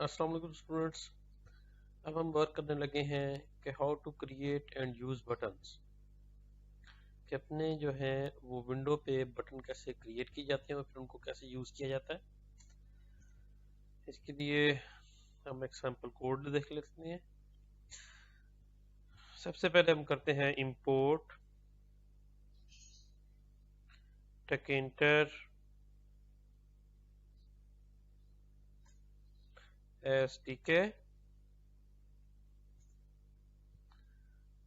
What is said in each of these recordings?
अस्सलाम वालेकुम स्टूडेंट्स। अब हम वर्क करने लगे हैं कि how to create and use buttons, कि अपने जो है वो विंडो पे बटन कैसे क्रिएट किए जाते हैं और फिर उनको कैसे यूज़ किया जाता है। इसके लिए हम एक सैम्पल कोड देख लेते हैं। सबसे पहले हम करते हैं इंपोर्ट टेकेंटर एसडीके,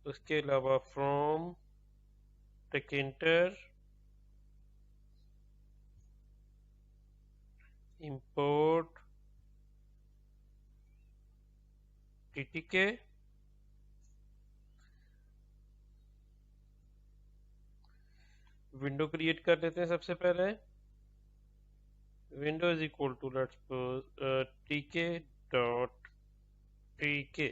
उसके अलावा from Tkinter import ttk, window create कर लेते हैं। सबसे पहले window is equal to let's suppose tk dot tk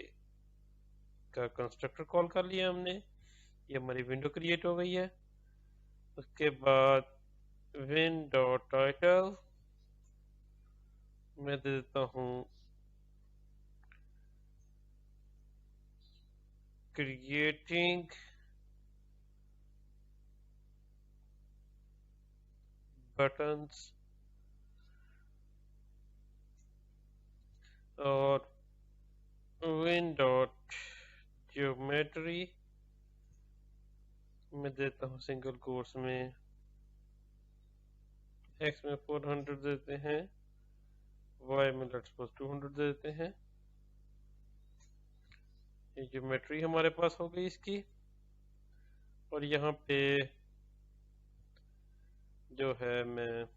का कंस्ट्रक्टर कॉल कर लिया हमने। ये हमारी विंडो क्रिएट हो गई है। उसके बाद विन डॉट टाइटल मैं दे देता हूँ क्रिएटिंग बटन्स, और विन डॉट ज्योमेट्री मैं देता हूँ सिंगल कोर्स में एक्स में 400 देते हैं, वाई में लेट्स सपोज 200 देते हैं। ये ज्योमेट्री हमारे पास हो गई इसकी। और यहाँ पे जो है मैं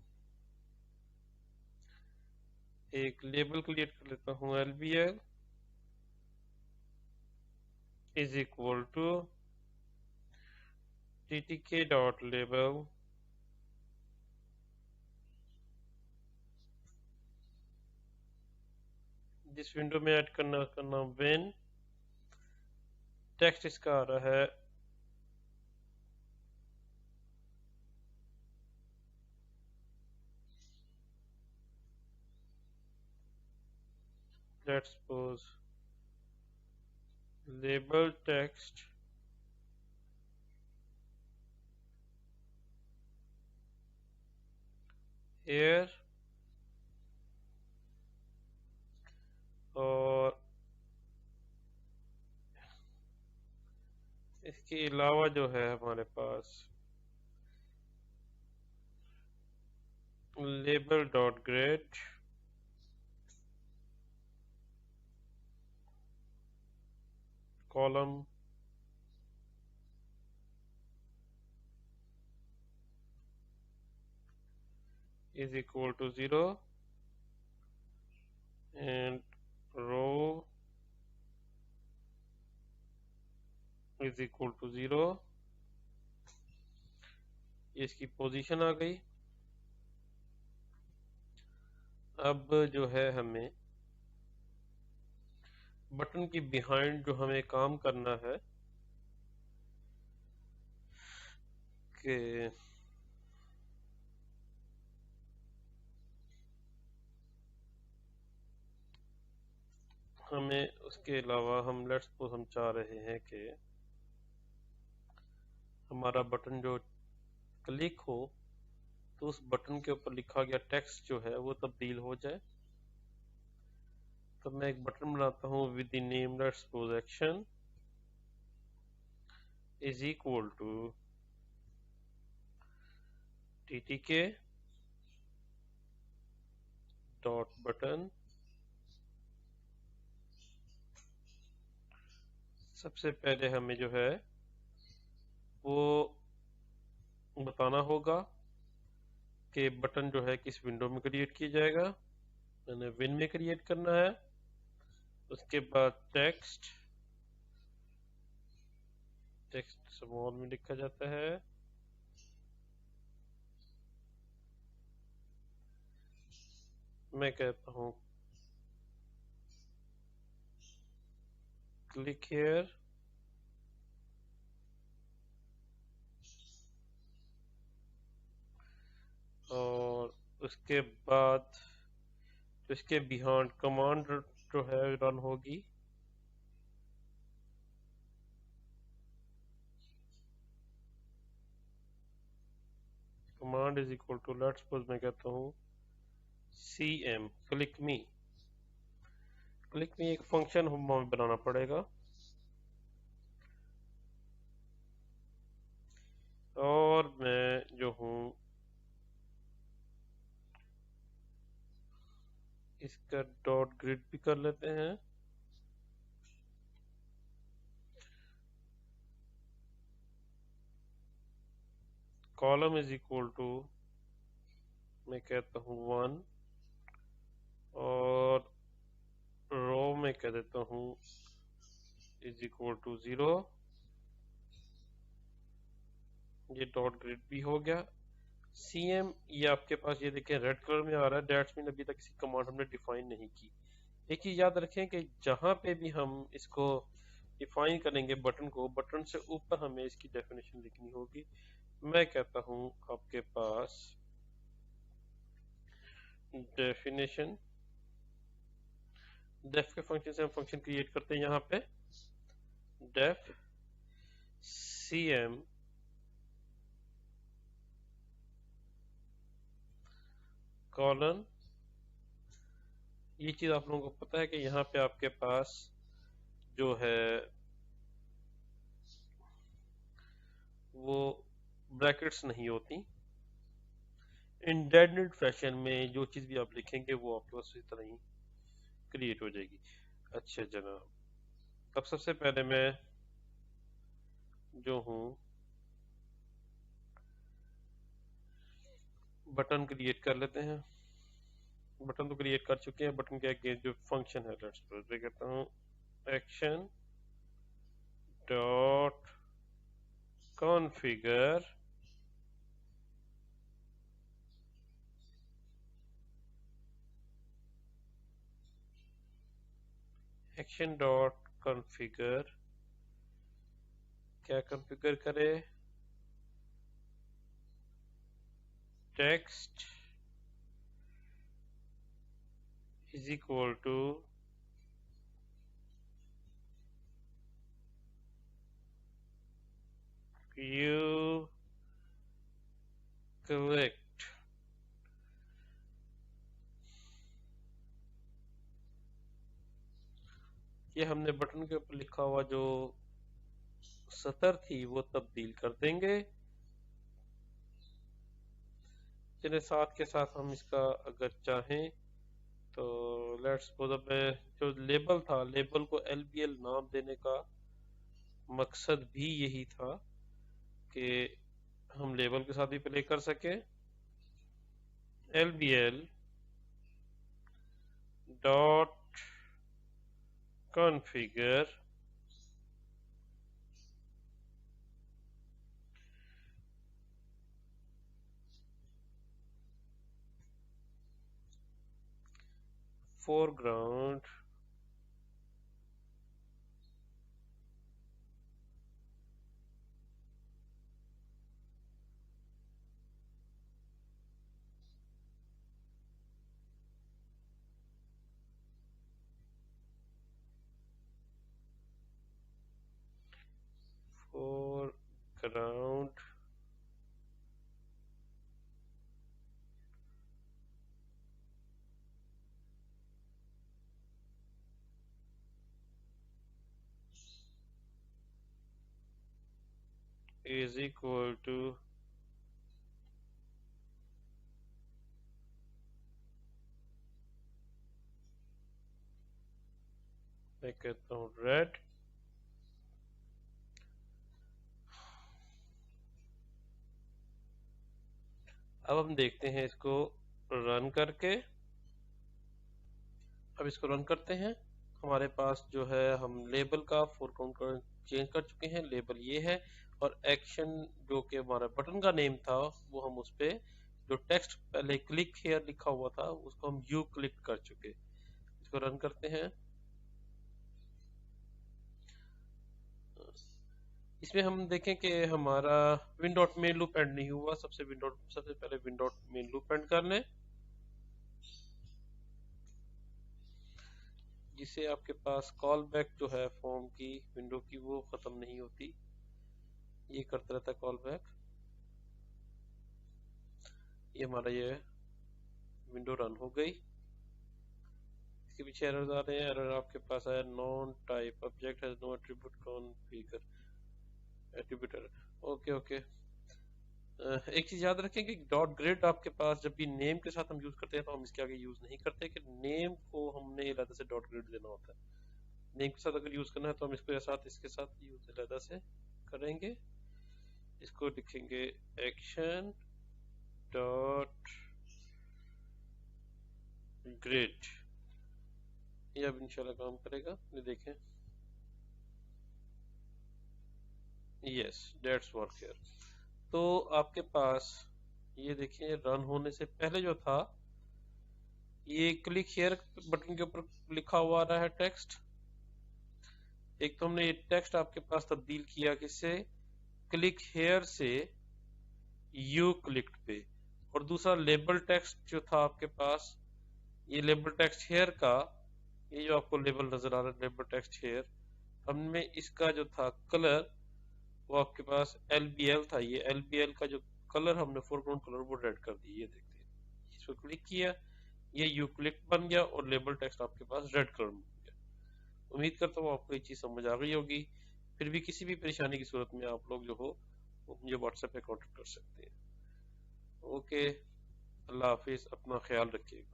एक लेबल क्रिएट कर लेता हूँ, LBL is equal to ttk dot label जिस विंडो में ऐड करना उसका नाम विन, टेक्स्ट इसका आ रहा है लेट्स सपोज लेबल टेक्स्ट एयर, और इसके अलावा जो है हमारे पास label dot grid column is equal to 0 and row is equal to 0। ये इसकी पोजीशन आ गई। अब जो है हमें बटन की बिहाइंड जो हमें काम करना है कि हमें उसके अलावा हम लेट्स सपोज हम चाह रहे हैं कि हमारा बटन जो क्लिक हो तो उस बटन के ऊपर लिखा गया टेक्स्ट जो है वो तब्दील हो जाए। तो मैं एक बटन बनाता हूँ with the name let's suppose action is equal to ttk dot button. सबसे पहले हमें जो है वो बताना होगा कि बटन जो है किस विंडो में क्रिएट किया जाएगा। मैंने विन में क्रिएट करना है। उसके बाद टेक्स्ट स्मॉल में लिखा जाता है। मैं कहता हूँ क्लिक हियर, और उसके बाद तो इसके बिहाइंड कमांड जो है रन होगी। Command is equal to, let's suppose मैं कहता हूँ cm click me. Click me एक फंक्शन हमें बनाना पड़ेगा, और मैं जो हूँ इसका डॉट ग्रिड भी कर लेते हैं। कॉलम इज इक्वल टू मैं कहता हूँ 1, और रो में कह देता हूँ इज इक्वल टू 0। ये डॉट ग्रिड भी हो गया। cm ये आपके पास ये देखें रेड कलर में आ रहा है, दैट्स मीन अभी तक किसी कमांड हमने डिफाइन नहीं की। एक चीज याद रखें कि जहां पे भी हम इसको डिफाइन करेंगे बटन को, बटन से ऊपर हमें इसकी डेफिनेशन लिखनी होगी। मैं कहता हूं आपके पास डेफिनेशन, डेफ के फंक्शन से हम फंक्शन क्रिएट करते हैं यहाँ पे, डेफ cm कॉलन। ये चीज आप लोगों को पता है कि यहाँ पे आपके पास जो है वो ब्रैकेट्स नहीं होती। इंडेंटेड फैशन में जो चीज भी आप लिखेंगे वो आपके पास इस तरह ही क्रिएट हो जाएगी। अच्छा जनाब, अब सबसे पहले मैं जो हूँ बटन क्रिएट कर लेते हैं। बटन तो क्रिएट कर चुके हैं, बटन के आगे जो फंक्शन है लेट्स सपोज मैं कहता हूँ action dot configure action dot configure क्या कॉन्फ़िगर करे, text is equal to you collect. ये हमने बटन के ऊपर लिखा हुआ जो सतर थी वो तब्दील कर देंगे। चलिए साथ के साथ हम इसका अगर चाहें तो लेट्स सपोज अब जो लेबल था, लेबल को LBL नाम देने का मकसद भी यही था कि हम लेबल के साथ भी प्ले कर सके। LBL dot configure foreground foreground is equal to मैं कहता हूँ रेड। अब हम देखते हैं इसको रन करके। अब इसको रन करते हैं। हमारे पास जो है हम लेबल का फोरग्राउंड का चेंज कर चुके हैं, लेबल ये है, और एक्शन जो कि हमारा बटन का नेम था वो हम उस पे जो टेक्स्ट पहले क्लिक हेयर लिखा हुआ था उसको हम यू क्लिक कर चुके। इसको रन करते हैं। इसमें हम देखें कि हमारा विंडोट मेन लूप एंड नहीं हुआ। सबसे पहले विंडोट मेन लूप एंड कर लें। जिससे आपके पास कॉल बैक जो है फॉर्म की विंडो की वो ख़त्म नहीं होती, ये करता रहता कॉल बैक। ये हमारा ये विंडो रन हो गई। इसके पीछे एरर आ रहे हैं। एरर आपके पास आया none type object has no attribute configure attribute. Okay okay. एक चीज याद रखें कि डॉट ग्रिड आपके पास जब भी नेम के साथ हम यूज करते हैं तो हम इसके आगे यूज नहीं करते, कि नेम को हमने अलग से डॉट ग्रिड देना होता है। नेम के साथ अगर यूज करना है तो हम इसको साथ इसके साथ यूज अलग से करेंगे। इसको लिखेंगे एक्शन डॉट ग्रिड। ये अब इंशाल्लाह काम करेगा, ये देखें। Yes that's work here. तो आपके पास ये देखिए रन होने से पहले जो था ये क्लिक हियर बटन के ऊपर लिखा हुआ आ रहा है टेक्स्ट। एक तो हमने ये टेक्स्ट आपके पास तब्दील किया किससे, क्लिक हेयर से यू क्लिक्ड पे। और दूसरा लेबल टेक्स्ट जो था आपके पास, ये लेबल टेक्स्ट हेयर का, ये जो आपको लेबल नजर आ रहा है लेबल टेक्स्ट हेयर, हमने इसका जो था कलर वो आपके पास LBL था, ये LBL का जो कलर हमने फोरग्राउंड कलर वो रेड कर दी। ये देखते हैं, इस पर क्लिक किया, ये यू क्लिक बन गया और लेबल टेक्स्ट आपके पास रेड कलर में बन गया। उम्मीद करता हूँ आपको ये चीज़ समझ आ गई होगी। फिर भी किसी भी परेशानी की सूरत में आप लोग जो हो वो मुझे व्हाट्सएप पे कॉन्टेक्ट कर सकते हैं। ओके, अल्लाह हाफिज़, अपना ख्याल रखिएगा।